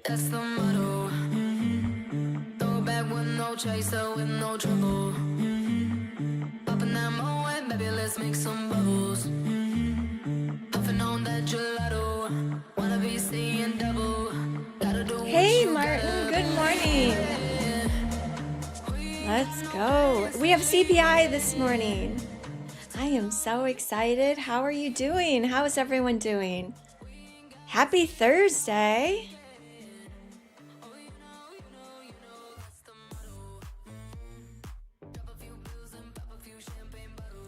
That's the motto. Throw it back with no chaser, with no trouble. Popping that Moet, baby, let's make some bubbles. Puffing on that gelato. Wanna be seeing double. Gotta do Hey, Martin. Good morning. Let's go. We have CPI this morning. I am so excited. How are you doing? How is everyone doing? Happy Thursday.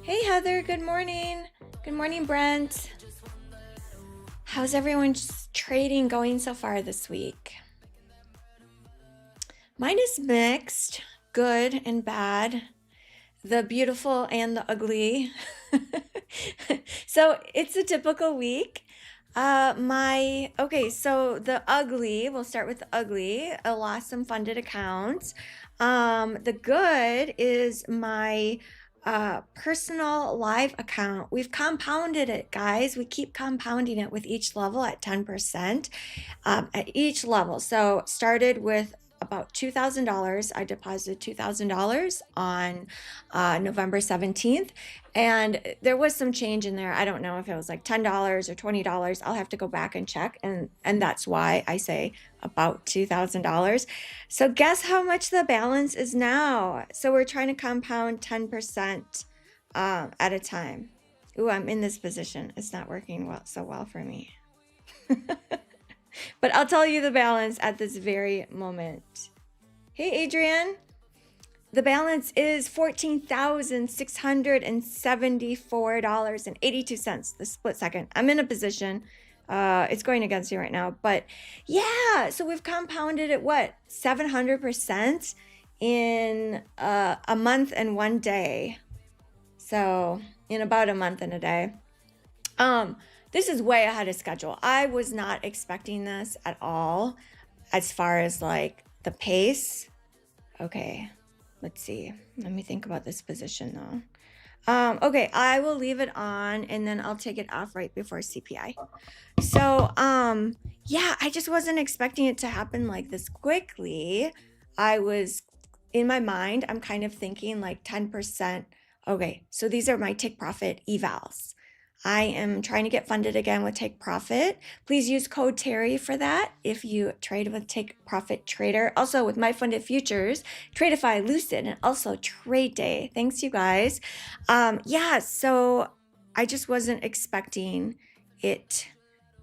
Hey, Heather. Good morning. Good morning, Brent. How's everyone's trading going so far this week? Mine is mixed, good and bad, the beautiful and the ugly. So it's a typical week. So the ugly, we'll start with the ugly. I lost some funded accounts. The good is my personal live account. We've compounded it, guys. We keep compounding it with each level at 10% at each level. So started with about $2,000. I deposited $2,000 on November 17th. And there was some change in there. I don't know if it was like $10 or $20. I'll have to go back and check. And that's why I say about $2,000. So guess how much the balance is now? So we're trying to compound 10% at a time. Ooh, I'm in this position. It's not working so well for me. But I'll tell you the balance at this very moment. Hey, Adrian. The balance is $14,674.82 the split second. I'm in a position. It's going against you right now. But yeah, so we've compounded at what? 700% in a month and 1 day. So in about a month and a day. This is way ahead of schedule. I was not expecting this at all as far as like the pace. Okay, let's see. Let me think about this position though. Okay, I will leave it on and then I'll take it off right before CPI. So, yeah, I just wasn't expecting it to happen like this quickly. I was, in my mind, I'm kind of thinking like 10%. Okay, so these are my take profit evals. I am trying to get funded again with Take Profit. Please use code Terri for that if you trade with Take Profit Trader. Also with My Funded Futures, Tradeify, Lucid, and also Trade Day. Thanks, you guys. Yeah, so I just wasn't expecting it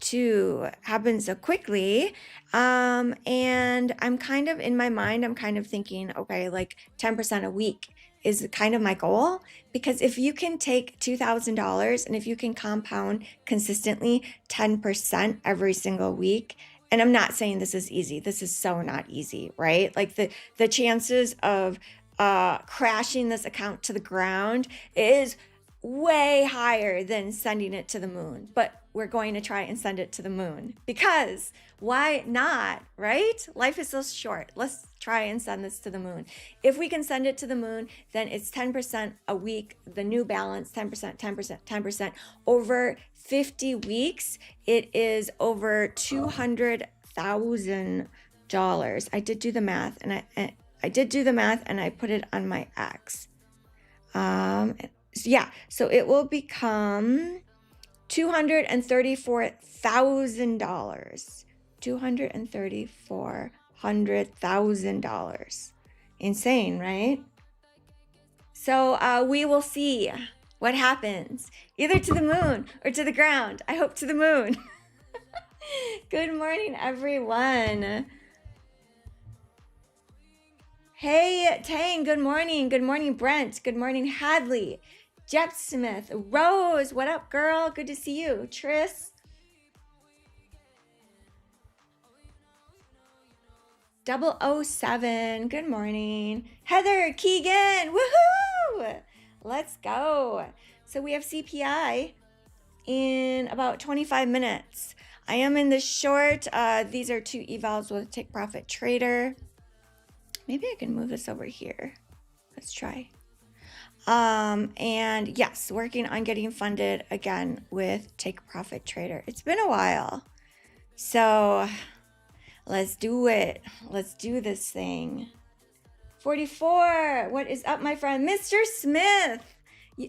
to happen so quickly. And I'm kind of, in my mind, I'm kind of thinking, okay, like 10% a week is kind of my goal, because if you can take $2,000 and if you can compound consistently 10% every single week, and I'm not saying this is easy, this is so not easy, right? Like the chances of crashing this account to the ground is way higher than sending it to the moon, but we're going to try and send it to the moon because why not, right? Life is so short. Let's try and send this to the moon. If we can send it to the moon, then it's 10% a week, the new balance, 10%, 10%, 10%. Over 50 weeks, it is over $200,000. I did do the math and I did do the math and I put it on my X. Yeah, so it will become $234,000. $234,000. Insane, right? So we will see what happens, either to the moon or to the ground. I hope to the moon. Good morning, everyone. Hey, Tang, good morning. Good morning, Brent. Good morning, Hadley. Jet Smith. Rose, what up, girl? Good to see you. Tris. 007, good morning. Heather, Keegan, woohoo! Let's go. So we have CPI in about 25 minutes. I am in the short. These are two evals with Take Profit Trader. Maybe I can move this over here. Let's try. And yes, working on getting funded again with Take Profit Trader. It's been a while. So let's do it. Let's do this thing. 44. What is up, my friend? Mr. Smith.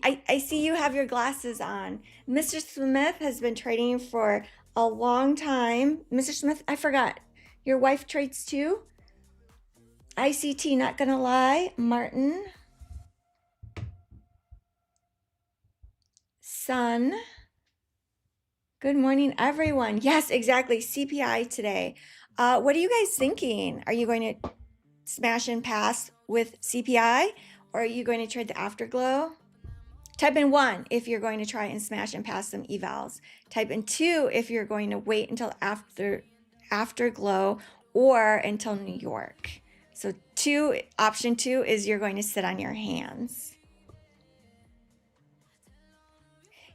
I see you have your glasses on. Mr. Smith has been trading for a long time. Mr. Smith, I forgot. Your wife trades too? ICT, not gonna lie. Martin. Son. Good morning, everyone. Yes, exactly. CPI today. What are you guys thinking? Are you going to smash and pass with CPI, or are you going to trade the afterglow? Type in 1 if you're going to try and smash and pass some evals. Type in 2 if you're going to wait until afterglow or until New York. So option 2 is you're going to sit on your hands.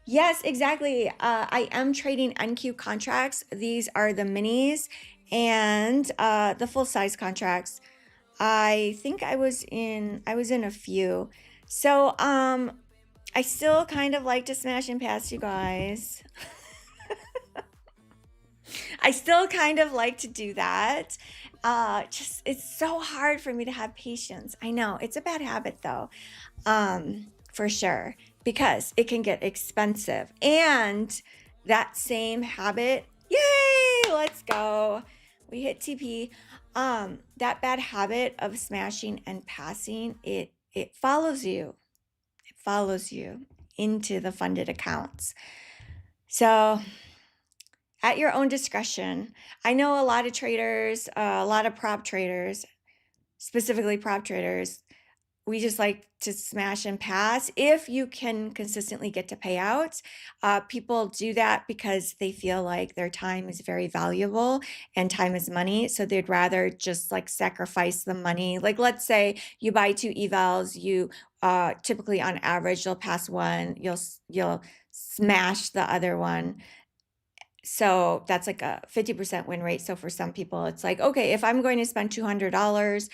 Yes, exactly. I am trading NQ contracts. These are the minis and the full size contracts. I think I was in a few. So I still kind of like to smash and pass, you guys. I still kind of like to do that. Just it's so hard for me to have patience. I know it's a bad habit though, for sure, because it can get expensive. And that same habit, yay, let's go. We hit TP. That bad habit of smashing and passing, it follows you. It follows you into the funded accounts. So at your own discretion. I know a lot of traders, a lot of prop traders, specifically prop traders, we just like to smash and pass if you can consistently get to payouts. People do that because they feel like their time is very valuable and time is money. So they'd rather just like sacrifice the money. Like let's say you buy 2 evals, you typically on average you'll pass one, you'll smash the other one. So that's like a 50% win rate. So for some people, it's like, okay, if I'm going to spend $200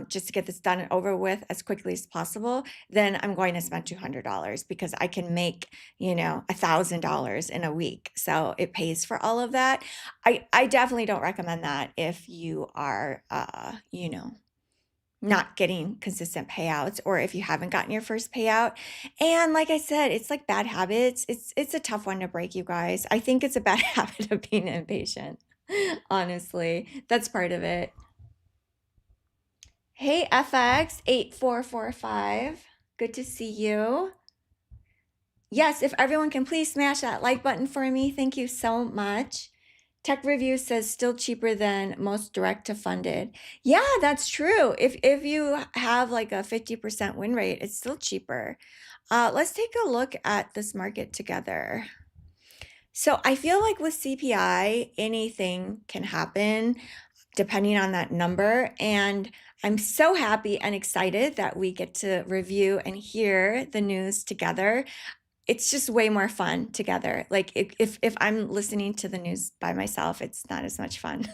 just to get this done and over with as quickly as possible, then I'm going to spend $200 because I can make, $1,000 in a week. So it pays for all of that. I definitely don't recommend that if you are, not getting consistent payouts, or if you haven't gotten your first payout. And like I said, it's like bad habits. It's a tough one to break, you guys. I think it's a bad habit of being impatient. Honestly, that's part of it. Hey, FX8445. Good to see you. Yes, if everyone can please smash that like button for me. Thank you so much. Tech Review says still cheaper than most direct to funded. Yeah, that's true. If you have like a 50% win rate, it's still cheaper. Let's take a look at this market together. So I feel like with CPI, anything can happen depending on that number. And I'm so happy and excited that we get to review and hear the news together. It's just way more fun together. Like if I'm listening to the news by myself, it's not as much fun.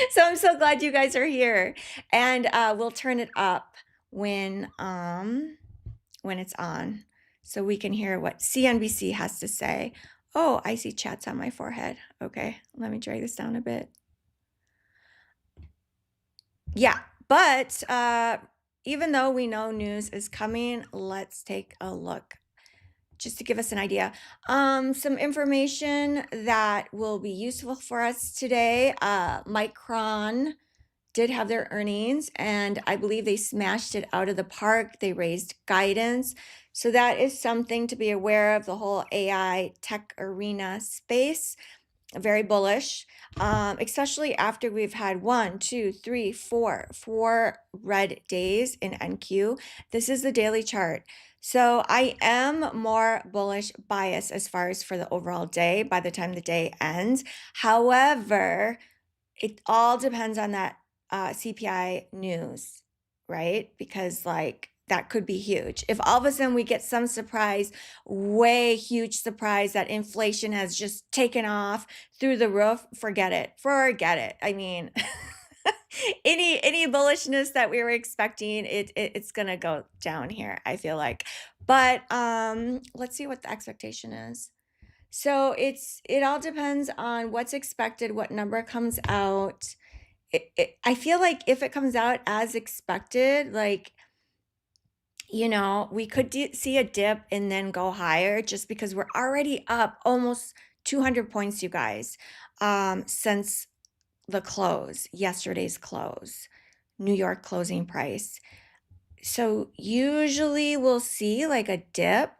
So I'm so glad you guys are here, and we'll turn it up when it's on, so we can hear what CNBC has to say. Oh, I see chats on my forehead. Okay, let me drag this down a bit. Yeah, but even though we know news is coming, let's take a look just to give us an idea. Some information that will be useful for us today. Micron did have their earnings, and I believe they smashed it out of the park. They raised guidance. So that is something to be aware of, the whole AI tech arena space. Very bullish, especially after we've had 4 red days in NQ. This is the daily chart. So I am more bullish bias as far as for the overall day by the time the day ends. However, it all depends on that CPI news, right? Because like that could be huge. If all of a sudden we get some surprise, way huge surprise that inflation has just taken off through the roof, forget it. I mean, any bullishness that we were expecting, it's gonna go down here, I feel like. But let's see what the expectation is. So it all depends on what's expected, what number comes out. I feel like if it comes out as expected, like, we could see a dip and then go higher just because we're already up almost 200 points, you guys, since the close, yesterday's close, New York closing price. So usually we'll see like a dip,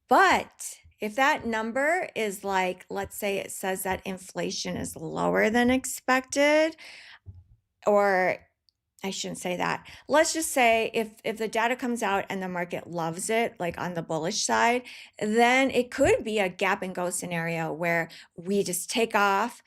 but if that number is like, let's say it says that inflation is lower than expected, or I shouldn't say that. Let's just say if the data comes out and the market loves it, like on the bullish side, then it could be a gap and go scenario where we just take off,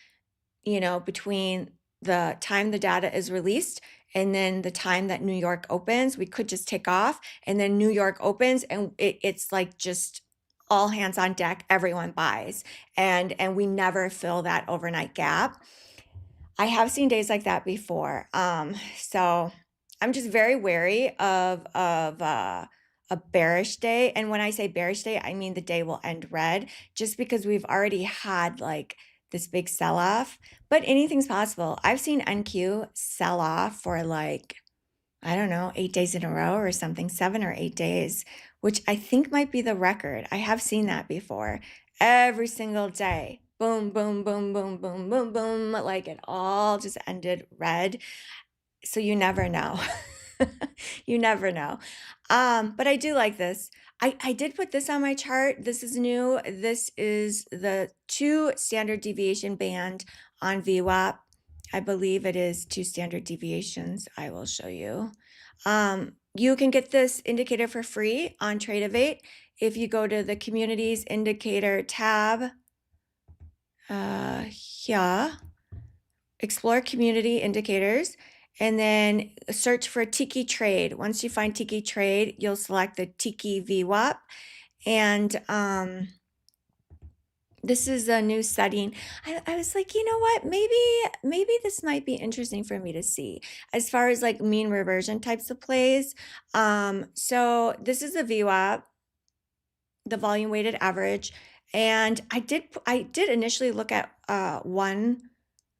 between the time the data is released and then the time that New York opens. We could just take off and then New York opens and it's like just all hands on deck, everyone buys, and we never fill that overnight gap. I have seen days like that before. So I'm just very wary of a bearish day. And when I say bearish day, I mean the day will end red, just because we've already had like this big sell off. But anything's possible. I've seen NQ sell off for like, I don't know, 8 days in a row or something, 7 or 8 days, which I think might be the record. I have seen that before. Every single day. Boom, boom, boom, boom, boom, boom, boom. Like it all just ended red. So you never know. You never know. But I do like this. I did put this on my chart. This is new. This is the 2 standard deviation band on VWAP. I believe it is 2 standard deviations. I will show you. You can get this indicator for free on Tradeify if you go to the Communities Indicator tab. Yeah, explore community indicators, and then search for Tiki Trade. Once you find Tiki Trade, you'll select the Tiki VWAP, and this is a new setting. I was like, you know what? Maybe this might be interesting for me to see as far as like mean reversion types of plays. So this is a VWAP, the volume weighted average, and I did initially look at the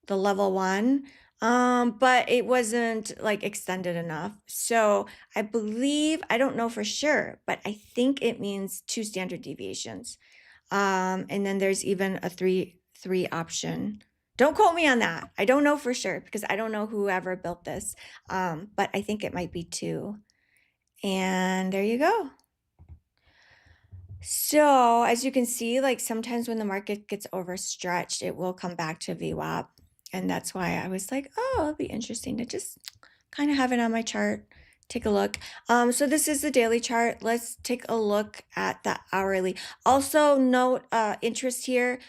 level 1, but it wasn't like extended enough. So I don't know for sure, but I think it means 2 standard deviations. And then there's even a three option. Don't quote me on that. I don't know for sure because I don't know whoever built this. But I think it might be 2. And there you go. So as you can see, like sometimes when the market gets overstretched, it will come back to VWAP. And that's why I was like, oh, it'll be interesting to just kind of have it on my chart. Take a look. So this is the daily chart. Let's take a look at the hourly. Also note interest here,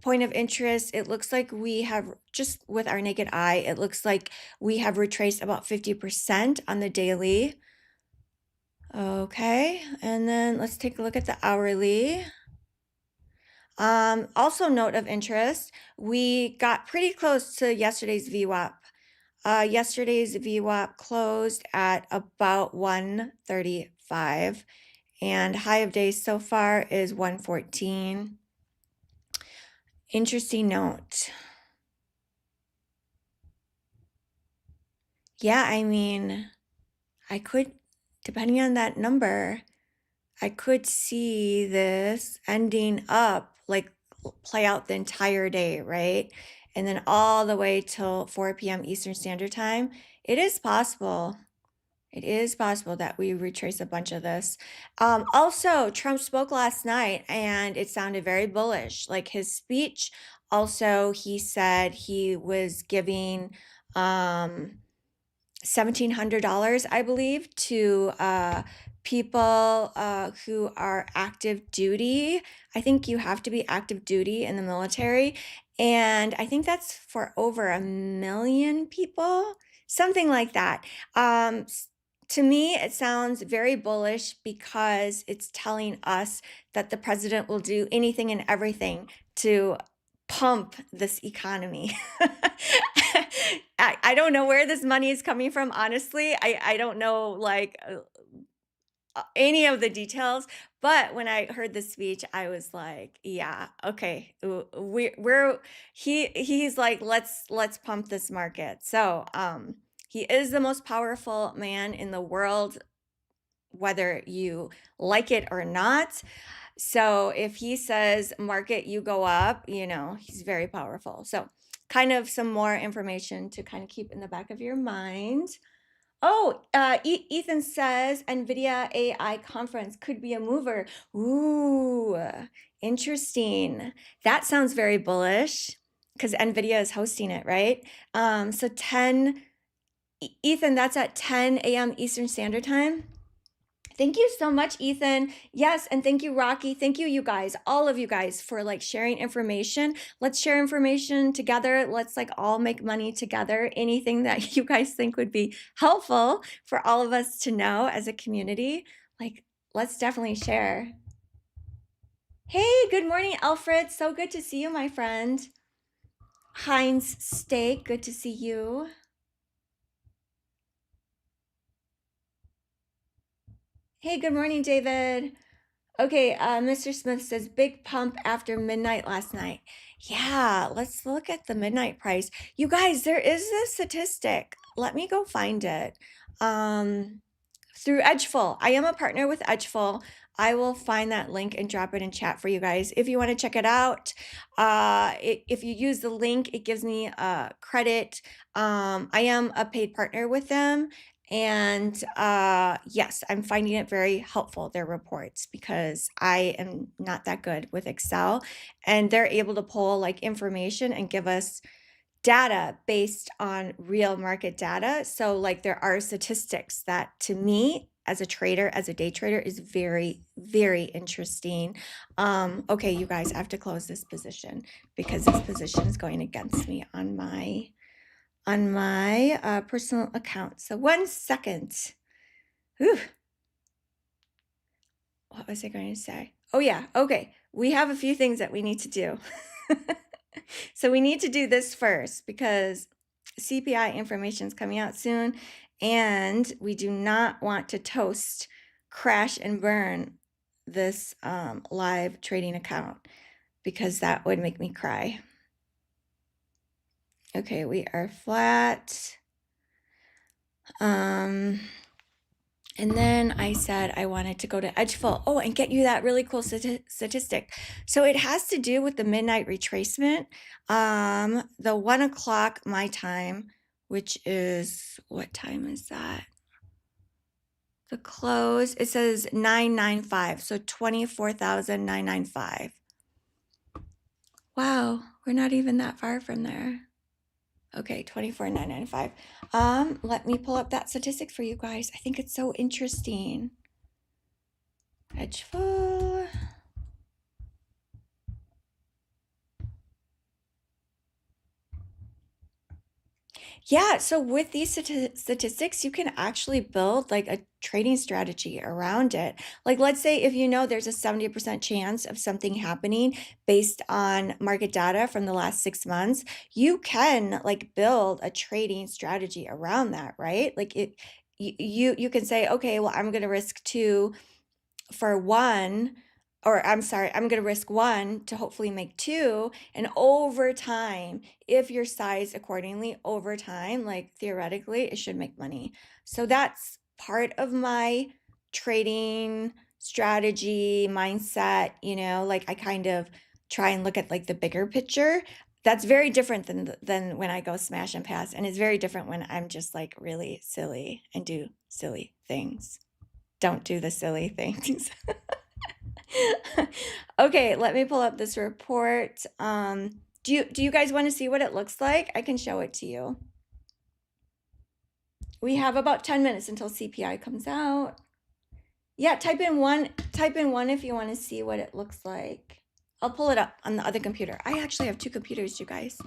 point of interest. It looks like we have, just with our naked eye, it looks like we have retraced about 50% on the daily. Okay, and then let's take a look at the hourly. Also note of interest, we got pretty close to yesterday's VWAP. Yesterday's VWAP closed at about 135, and high of days so far is 114. Interesting note. Yeah, I mean, I could, depending on that number, I could see this ending up like play out the entire day, right? And then all the way till 4 p.m. Eastern Standard Time. It is possible. It is possible that we retrace a bunch of this. Also, Trump spoke last night and it sounded very bullish. Like his speech, also, he said he was giving $1,700, I believe, to people who are active duty. I think you have to be active duty in the military. And I think that's for over 1 million people, something like that. To me, it sounds very bullish because it's telling us that the president will do anything and everything to pump this economy. I don't know where this money is coming from, honestly. I don't know, like, any of the details, but when I heard the speech, I was like, "Yeah, okay, we're he's like, let's pump this market." So, he is the most powerful man in the world, whether you like it or not. So if he says, "Market, you go up," he's very powerful. So, kind of some more information to kind of keep in the back of your mind. Oh, Ethan says NVIDIA AI conference could be a mover. Ooh, interesting. That sounds very bullish because NVIDIA is hosting it, right? So 10, Ethan, that's at 10 a.m. Eastern Standard Time. Thank you so much, Ethan. Yes, and thank you, Rocky. Thank you, you guys, all of you guys, for like sharing information. Let's share information together. Let's like all make money together. Anything that you guys think would be helpful for all of us to know as a community, like let's definitely share. Hey, good morning, Alfred. So good to see you, my friend. Heinz Steak, good to see you. Hey, good morning, David. Okay, Mr. Smith says big pump after midnight last night. Yeah, let's look at the midnight price. You guys, there is this statistic. Let me go find it. Through Edgeful. I am a partner with Edgeful. I will find that link and drop it in chat for you guys if you want to check it out. If you use the link, it gives me credit. I am a paid partner with them. And yes, I'm finding it very helpful, their reports, because I am not that good with Excel. And they're able to pull like information and give us data based on real market data. So like there are statistics that to me as a trader, as a day trader, is very, very interesting. Okay, you guys, I have to close this position because this position is going against me on my personal account. So 1 second. Whew. What was I going to say? Oh yeah, okay. We have a few things that we need to do. So we need to do this first because CPI information is coming out soon, and we do not want to toast, crash, and burn this live trading account because that would make me cry. Okay, we are flat. And then I said I wanted to go to Edgeful. Oh, and get you that really cool statistic. So it has to do with the midnight retracement. The 1 o'clock my time, which is, what time is that? The close, it says 995, so 24,995. Wow, we're not even that far from there. Okay, 24,995. Let me pull up that statistic for you guys. I think it's so interesting. Edgeful. Yeah, so with these statistics, you can actually build like a trading strategy around it. Like, let's say if you know there's a 70% chance of something happening based on market data from the last 6 months, you can like build a trading strategy around that, right? Like you can say, okay, well, I'm going to risk 2 for 1, or I'm sorry, I'm going to risk 1 to hopefully make 2. And over time, if you're sized accordingly over time, like theoretically, it should make money. So that's part of my trading strategy mindset, like I kind of try and look at like the bigger picture. That's very different than when I go smash and pass. And it's very different when I'm just like really silly and do silly things. Don't do the silly things. Okay, let me pull up this report. Do you guys want to see what it looks like? I can show it to you. We have about 10 minutes until CPI comes out. Yeah, type in one if you want to see what it looks like. I'll pull it up on the other computer. I actually have 2 computers, you guys.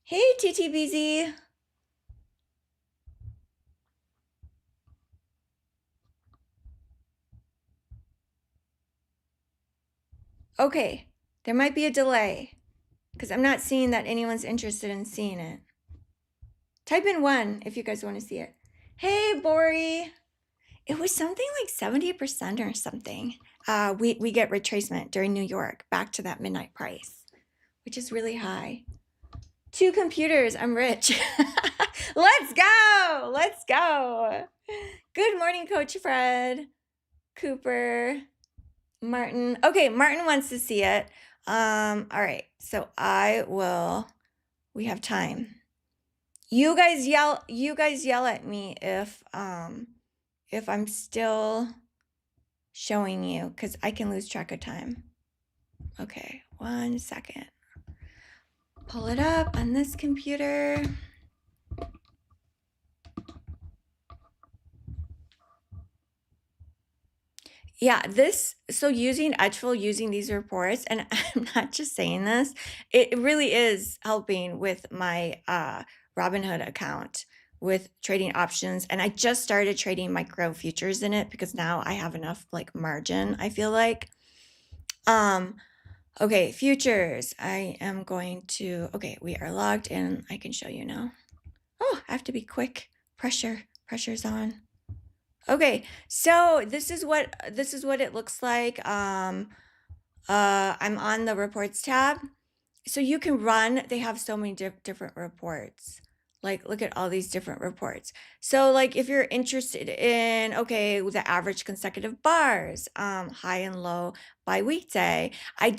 Hey, TTBZ. Okay, there might be a delay Because I'm not seeing that anyone's interested in seeing it. Type in 1 if you guys want to see it. Hey, Bori. It was something like 70% or something. We get retracement during New York back to that midnight price, which is really high. 2 computers, I'm rich. Let's go. Let's go. Good morning, Coach Fred, Cooper, Martin. Okay, Martin wants to see it. All right, so we have time. You guys yell at me if I'm still showing you, because I can lose track of time. Okay, 1 second. Pull it up on this computer. Yeah, so using Edgeful, using these reports, and I'm not just saying this, it really is helping with my Robinhood account with trading options. And I just started trading micro futures in it because now I have enough like margin, I feel like. Okay, futures. I am going to, okay, we are logged in. I can show you now. Oh, I have to be quick. Pressure's on. Okay, so this is what it looks like. I'm on the reports tab. So you can run, they have so many different reports. Like, look at all these different reports. So like if you're interested in, okay, the average consecutive bars, high and low by weekday. I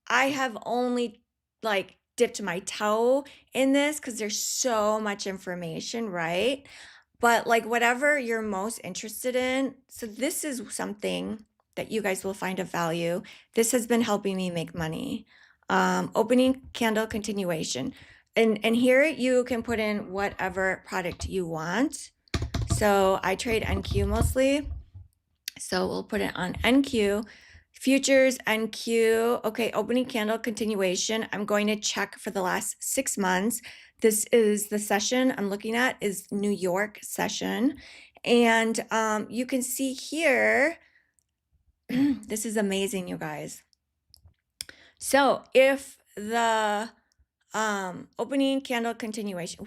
have only like dipped my toe in this because there's so much information, right? But like whatever you're most interested in. So this is something that you guys will find of value. This has been helping me make money. Opening candle continuation. And here you can put in whatever product you want. So I trade NQ mostly. So we'll put it on NQ. Futures, NQ. Okay, opening candle continuation. I'm going to check for the last 6 months. This is the session I'm looking at is New York session. And you can see here, this is amazing, you guys. So if the opening candle continuation,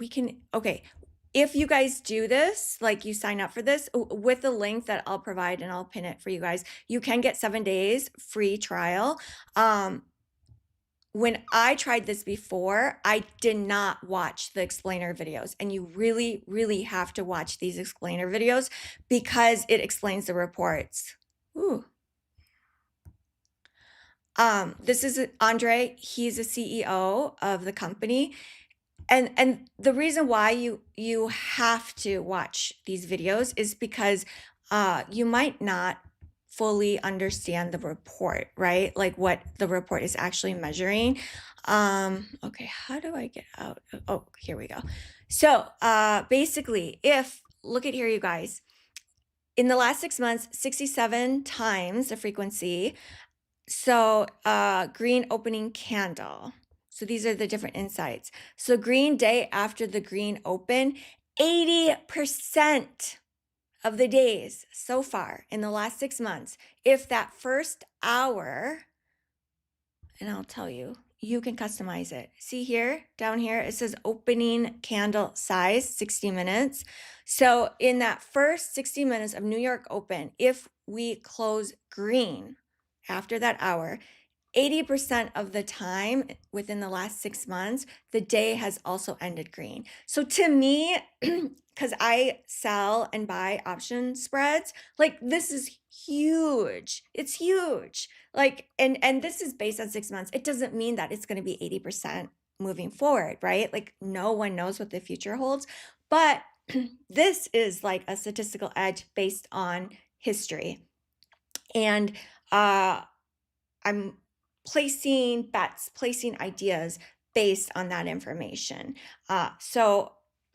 if you guys do this, like you sign up for this with the link that I'll provide and I'll pin it for you guys, you can get 7 days free trial. When I tried this before, I did not watch the explainer videos, and you really, really have to watch these explainer videos because it explains the reports. Ooh. This is Andre. He's a CEO of the company. And the reason why you have to watch these videos is because you might not fully understand the report, right? Like what the report is actually measuring. Okay, how do I get out? Oh, here we go. So basically, look at here, you guys. In the last 6 months, 67 times the frequency. So green opening candle. So these are the different insights. So green day after the green open, 80% of the days so far in the last 6 months, if that first hour, and I'll tell you, you can customize it. See here, down here, it says opening candle size, 60 minutes. So in that first 60 minutes of New York open, if we close green after that hour, 80% of the time within the last 6 months, the day has also ended green. So to me, because I sell and buy option spreads, like this is huge. It's huge. Like, and this is based on 6 months. It doesn't mean that it's going to be 80% moving forward, right? Like no one knows what the future holds, but this is like a statistical edge based on history. And I'm placing bets, placing ideas based on that information. So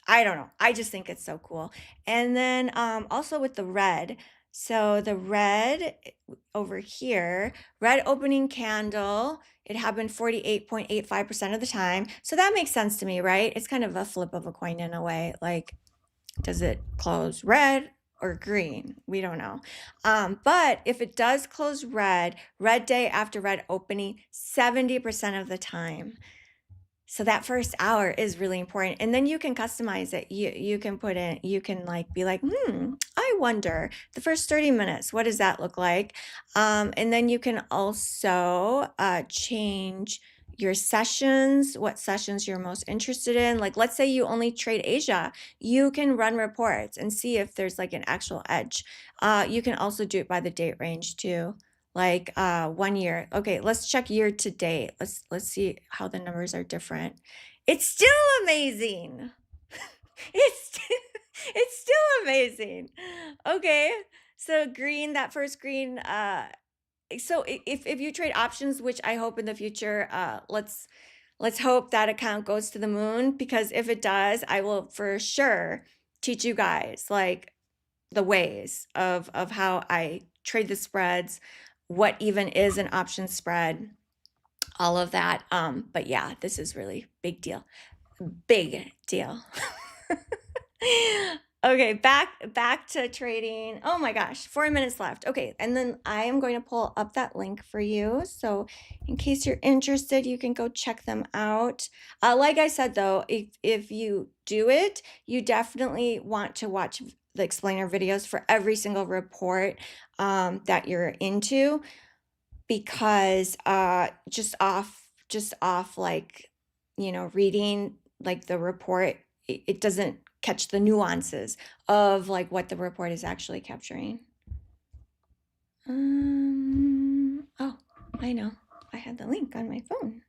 I don't know. I just think it's so cool. And then also with the red. So the red over here, red opening candle, it happened 48.85% of the time. So that makes sense to me, right? It's kind of a flip of a coin in a way. Like, does it close red or green. We don't know. But if it does close red day after red opening, 70% of the time. So that first hour is really important. And then you can customize it. You can put in, you can like be like, I wonder the first 30 minutes, what does that look like? And then you can also change your sessions, what sessions you're most interested in. Like, let's say you only trade Asia, you can run reports and see if there's like an actual edge. You can also do it by the date range too. Like 1 year. Okay, let's check year to date. Let's see how the numbers are different. It's still amazing. It's it's still amazing. Okay. So green, that first green, so if you trade options, which I hope in the future, let's hope that account goes to the moon, because if it does, I will for sure teach you guys like the ways of how I trade the spreads, what even is an option spread, all of that. But yeah, this is really big deal. Big deal. Okay, back to trading. Oh my gosh, 4 minutes left. Okay, and then I am going to pull up that link for you. So in case you're interested, you can go check them out. Like I said though, if you do it, you definitely want to watch the explainer videos for every single report that you're into, because just off like, reading like the report, it doesn't catch the nuances of like what the report is actually capturing. Oh, I know. I had the link on my phone.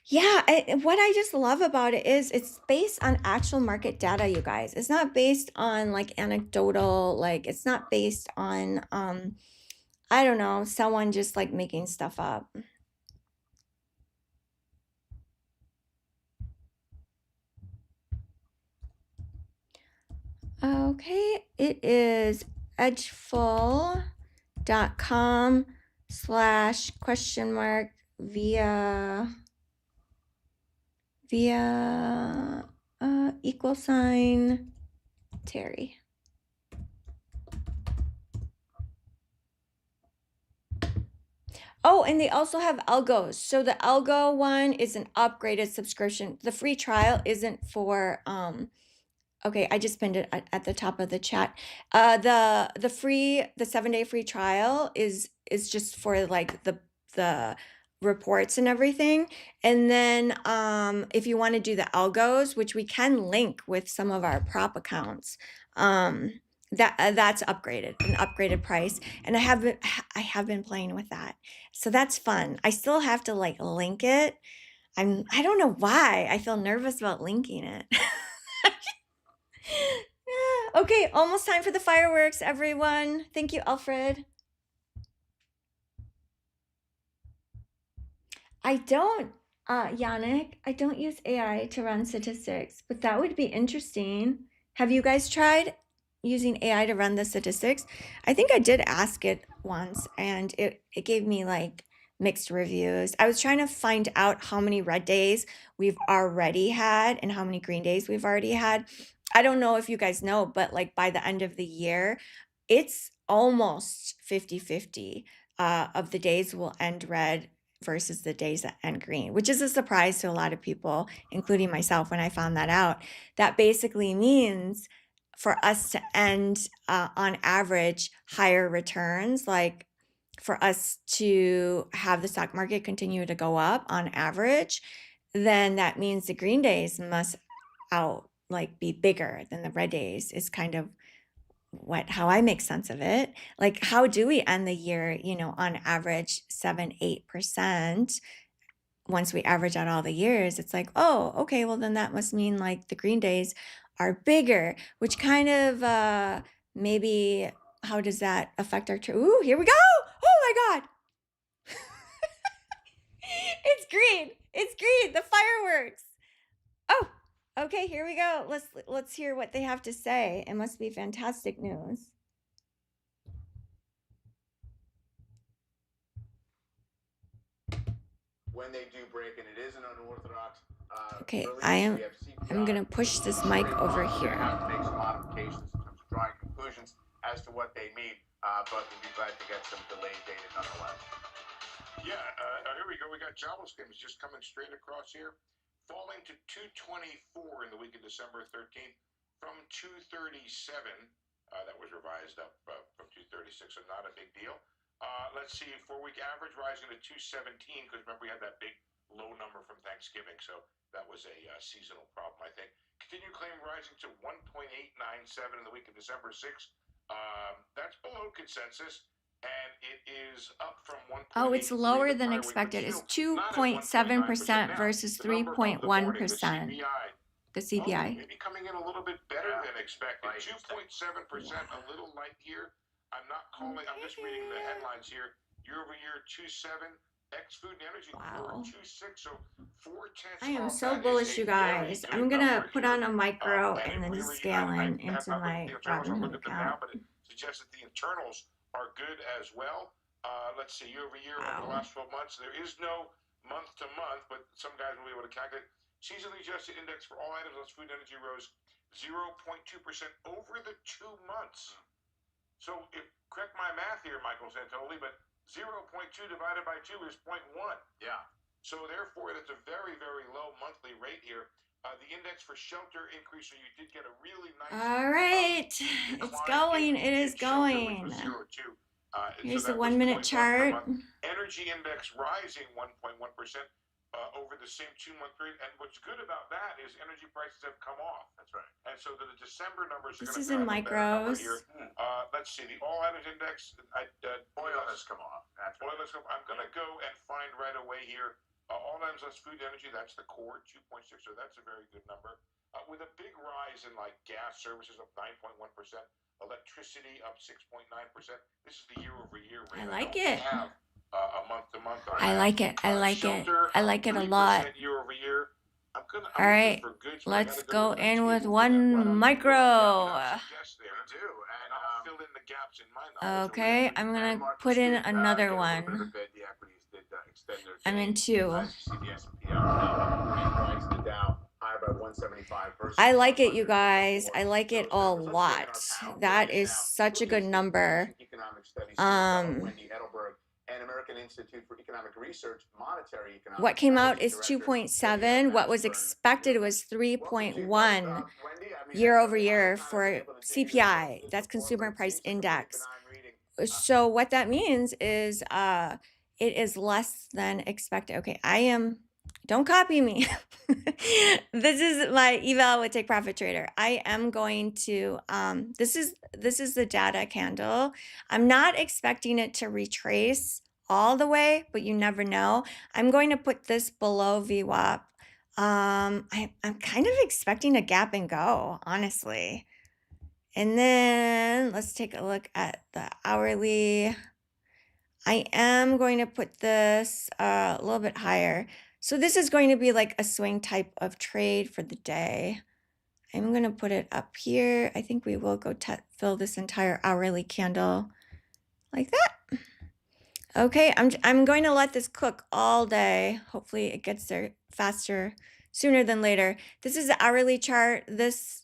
Yeah, what I just love about it is it's based on actual market data, you guys. It's not based on like anecdotal, like it's not based on I don't know, someone just like making stuff up. Okay, it is edgeful.com/? via $Terri. Oh, and they also have algos. So the algo one is an upgraded subscription. The free trial isn't for okay, I just pinned it at the top of the chat. The 7-day free trial is just for like the reports and everything. And then if you want to do the algos, which we can link with some of our prop accounts, that's upgraded, an upgraded price. And I have been playing with that. So that's fun. I still have to like link it. I don't know why I feel nervous about linking it. Okay, almost time for the fireworks, everyone. Thank you, Alfred. I don't, Yannick, I don't use AI to run statistics, but that would be interesting. Have you guys tried using AI to run the statistics? I think I did ask it once and it gave me like mixed reviews. I was trying to find out how many red days we've already had and how many green days we've already had. I don't know if you guys know, but like by the end of the year, it's almost 50-50 of the days will end red versus the days that end green, which is a surprise to a lot of people, including myself, when I found that out. That basically means for us to end on average higher returns, like for us to have the stock market continue to go up on average, then that means the green days must be bigger than the red days, is kind of how I make sense of it. Like, how do we end the year, on average 7-8%? Once we average out all the years, it's like, oh, okay, well then that must mean like the green days are bigger, which kind of maybe, how does that affect our ooh, here we go. Oh my God. It's green. It's green. The fireworks. Oh, okay, here we go. Let's hear what they have to say. It must be fantastic news. when they do break, and it is an unorthodox. Okay, release. We have CPI. I'm gonna push this mic over here. Have to make some modifications in terms of drawing conclusions as to what they mean, but we'll be glad to get some delayed data nonetheless. Yeah, here we go. We got jobless claims just coming straight across here, falling to 224 in the week of December 13th from 237. That was revised up from 236, so not a big deal. Let's see, 4-week average rising to 217, because remember we had that big low number from Thanksgiving, so that was a seasonal problem, I think. Continued claim rising to 1.897 in the week of December 6th. That's below consensus, and it is up from 1. Oh, it's lower than expected. It's 2.7% versus 3.1%. The CPI. Maybe coming in a little bit better than expected. 2.7%, a little light here. I'm not calling. I'm just reading the headlines here. Year over year, 2.7. Ex food and energy, 4.26. So 4/10. I am so bullish, you guys. I'm gonna put on a micro and then scale in into my Robinhood account. But it suggests that the internals are good as well. Let's see, year over year, over the last 12 months, there is no month to month, but some guys will be able to calculate. Seasonally adjusted index for all items less food and energy rose 0.2% over the 2 months. So, correct my math here, Michael Santoli, but 0.2 divided by 2 is 0.1. Yeah. So, therefore, that's a very, very low monthly rate here. The index for shelter increase, so you did get a really nice. All right, it's going. It is going. Here's the 1 minute chart. Energy index rising 1.1%. Over the same 2-month period, and what's good about that is energy prices have come off. That's right. And so the December numbers are This going is to in micros. Let's see, the all items index. Oil has come off. That's oil has come. I'm going to go and find right away here. All items less food energy. That's the core 2.6. So that's a very good number. With a big rise in like gas services up 9.1%, electricity up 6.9%. This is the year over year rate. I like it. A month to month. I like it. I like it. I like it a lot. Year over year. All right, let's go in with one micro. Okay, I'm gonna put in another one. I'm in 2. I like it, you guys. I like it a lot. That is such a good number. And American Institute for Economic Research, monetary economics. What came out is 2.7. What was expected was 3.1 year over year for CPI. That's Consumer Price Index. So what that means is it is less than expected. Okay, don't copy me. This is my eval with Take Profit Trader. I am going to, this is the data candle. I'm not expecting it to retrace all the way, but you never know. I'm going to put this below VWAP. I'm kind of expecting a gap and go, honestly. And then let's take a look at the hourly. I am going to put this a little bit higher. So this is going to be like a swing type of trade for the day. I'm going to put it up here. I think we will go fill this entire hourly candle like that. Okay, I'm going to let this cook all day. Hopefully it gets there faster, sooner than later. This is the hourly chart. This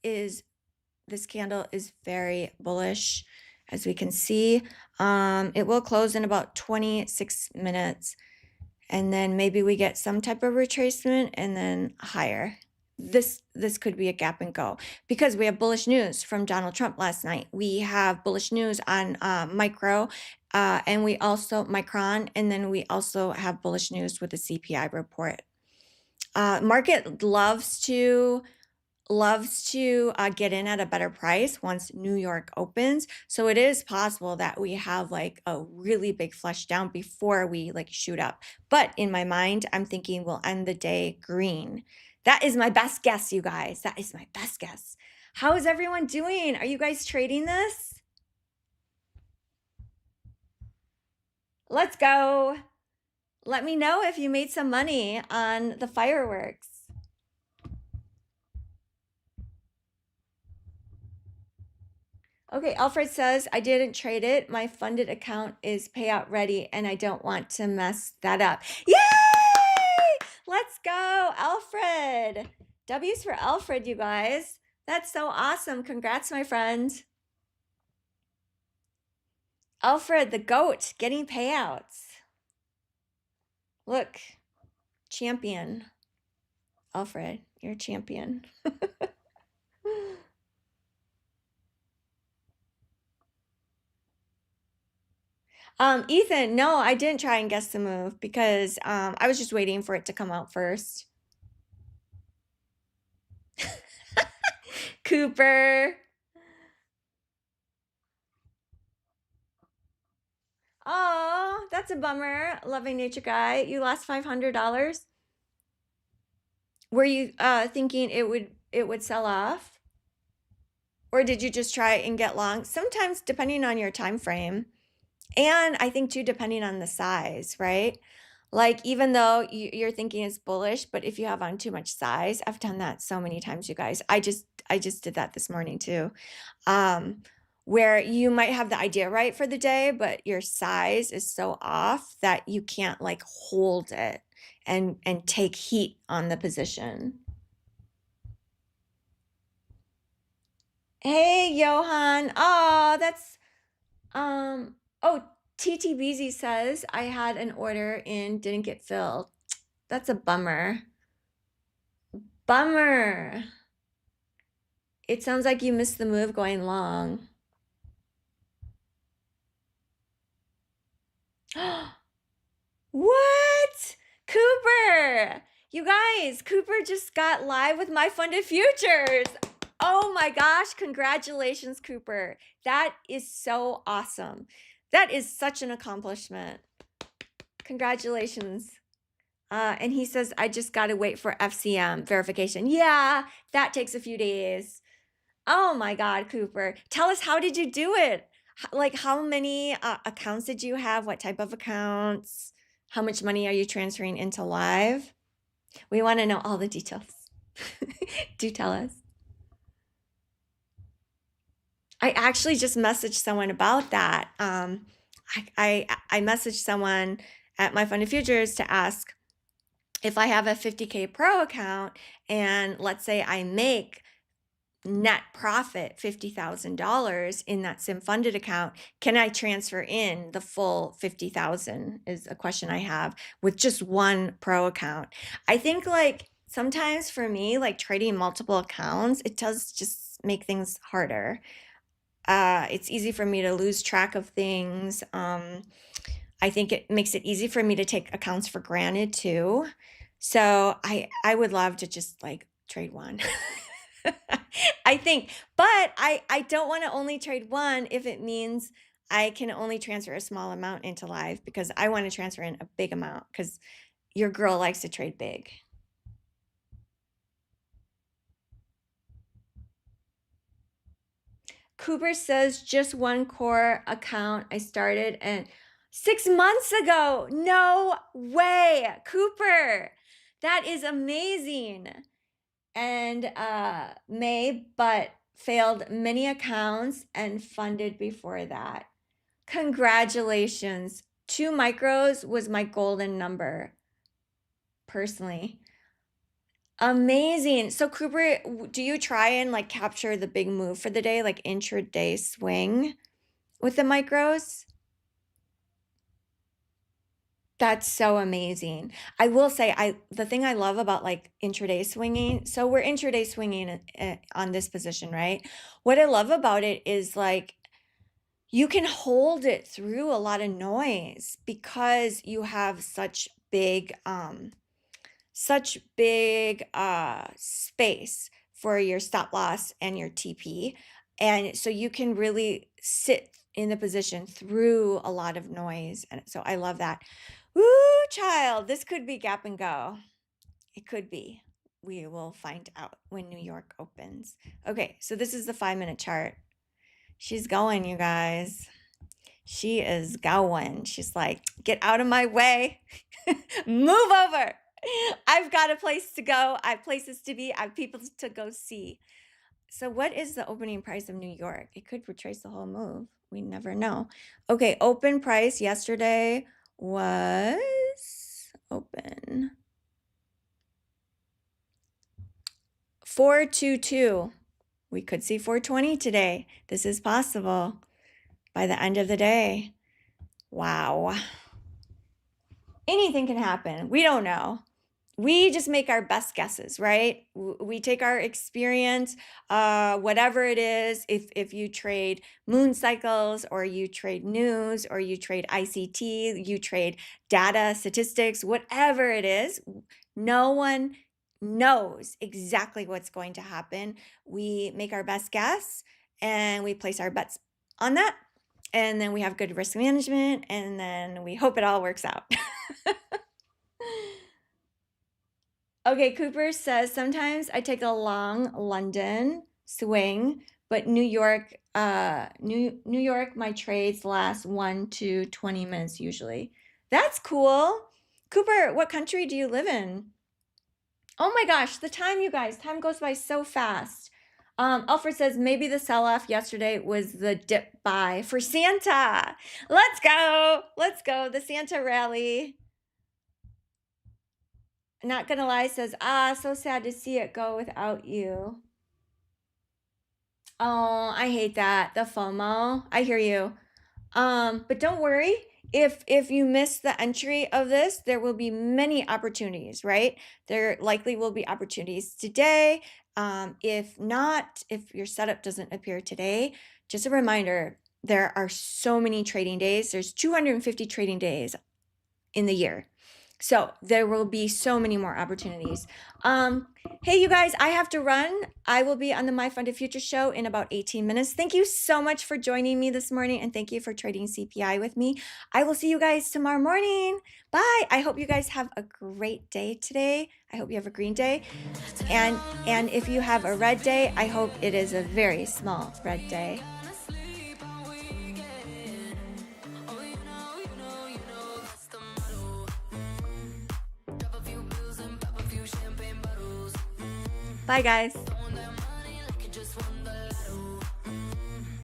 this candle is very bullish, as we can see. It will close in about 26 minutes. And then maybe we get some type of retracement and then higher. This could be a gap and go because we have bullish news from Donald Trump last night. We have bullish news on micro and we also Micron, and then we also have bullish news with the CPI report. Market loves to get in at a better price once New York opens. So it is possible that we have like a really big flush down before we like shoot up. But in my mind, I'm thinking we'll end the day green. That is my best guess, you guys. That is my best guess. How is everyone doing? Are you guys trading this? Let's go. Let me know if you made some money on the fireworks. Okay, Alfred says, I didn't trade it. My funded account is payout ready and I don't want to mess that up. Yay! Let's go, Alfred. W's for Alfred, you guys. That's so awesome. Congrats, my friend. Alfred, the goat, getting payouts. Look, champion. Alfred, you're a champion. Ethan, no, I didn't try and guess the move because I was just waiting for it to come out first. Cooper. Oh, that's a bummer. Loving nature guy. You lost $500. Were you thinking it would sell off? Or did you just try and get long? Sometimes depending on your time frame. And I think too, depending on the size, right? Like even though you're thinking it's bullish, but if you have on too much size, I've done that so many times, you guys. I just did that this morning too. Where you might have the idea right for the day, but your size is so off that you can't like hold it and take heat on the position. Hey, Johan. Oh, that's oh, TTBZ says I had an order and didn't get filled. That's a bummer. Bummer. It sounds like you missed the move going long. What? Cooper! You guys, Cooper just got live with my funded futures. Oh my gosh, congratulations, Cooper. That is so awesome. That is such an accomplishment. Congratulations. And he says, I just got to wait for FCM verification. Yeah, that takes a few days. Oh my God, Cooper. Tell us, how did you do it? Like, how many accounts did you have? What type of accounts? How much money are you transferring into live? We want to know all the details. Do tell us. I actually just messaged someone about that. I messaged someone at My Funded Futures to ask if I have a 50K Pro account and let's say I make net profit $50,000 in that sim funded account, can I transfer in the full 50,000 is a question I have with just one pro account. I think like sometimes for me, like trading multiple accounts, it does just make things harder. It's easy for me to lose track of things. I think it makes it easy for me to take accounts for granted too. So I would love to just like trade one. I think, but I don't want to only trade one if it means I can only transfer a small amount into live because I want to transfer in a big amount because your girl likes to trade big. Cooper says just one core account I started and 6 months ago. No way, Cooper. That is amazing. And May, but failed many accounts and funded before that. Congratulations. 2 micros was my golden number, personally. Amazing. So Cooper, do you try and like capture the big move for the day, like intraday swing with the micros? That's so amazing. I will say, the thing I love about like intraday swinging, so we're intraday swinging on this position, right? What I love about it is like you can hold it through a lot of noise because you have such big space for your stop loss and your TP. And so you can really sit in the position through a lot of noise. And so I love that. Woo, child, this could be gap and go. It could be. We will find out when New York opens. Okay, so this is the 5-minute chart. She's going, you guys. She is going. She's like, get out of my way. Move over. I've got a place to go. I have places to be. I have people to go see. So what is the opening price of New York? It could retrace the whole move. We never know. Okay, open price yesterday was open 422. We could see 420 today. This is possible by the end of the day. Wow. Anything can happen. We don't know. We just make our best guesses, right? We take our experience, whatever it is. If you trade moon cycles, or you trade news, or you trade ICT, you trade data, statistics, whatever it is, no one knows exactly what's going to happen. We make our best guess and we place our bets on that. And then we have good risk management, and then we hope it all works out. Okay, Cooper says, sometimes I take a long London swing, but New York, New York, my trades last 1 to 20 minutes usually. That's cool. Cooper, what country do you live in? Oh my gosh, the time, you guys, time goes by so fast. Alfred says, maybe the sell-off yesterday was the dip buy for Santa. Let's go. Let's go. The Santa rally. Not gonna lie says, so sad to see it go without you. Oh, I hate that. The FOMO. I hear you. But don't worry. If you miss the entry of this, there will be many opportunities, right? There likely will be opportunities today. If not, if your setup doesn't appear today, just a reminder, there are so many trading days. There's 250 trading days in the year. So there will be so many more opportunities. Hey, you guys, I have to run. I will be on the My Funded Future show in about 18 minutes. Thank you so much for joining me this morning, and thank you for trading CPI with me. I will see you guys tomorrow morning. Bye. I hope you guys have a great day today. I hope you have a green day. And if you have a red day, I hope it is a very small red day. Bye, guys.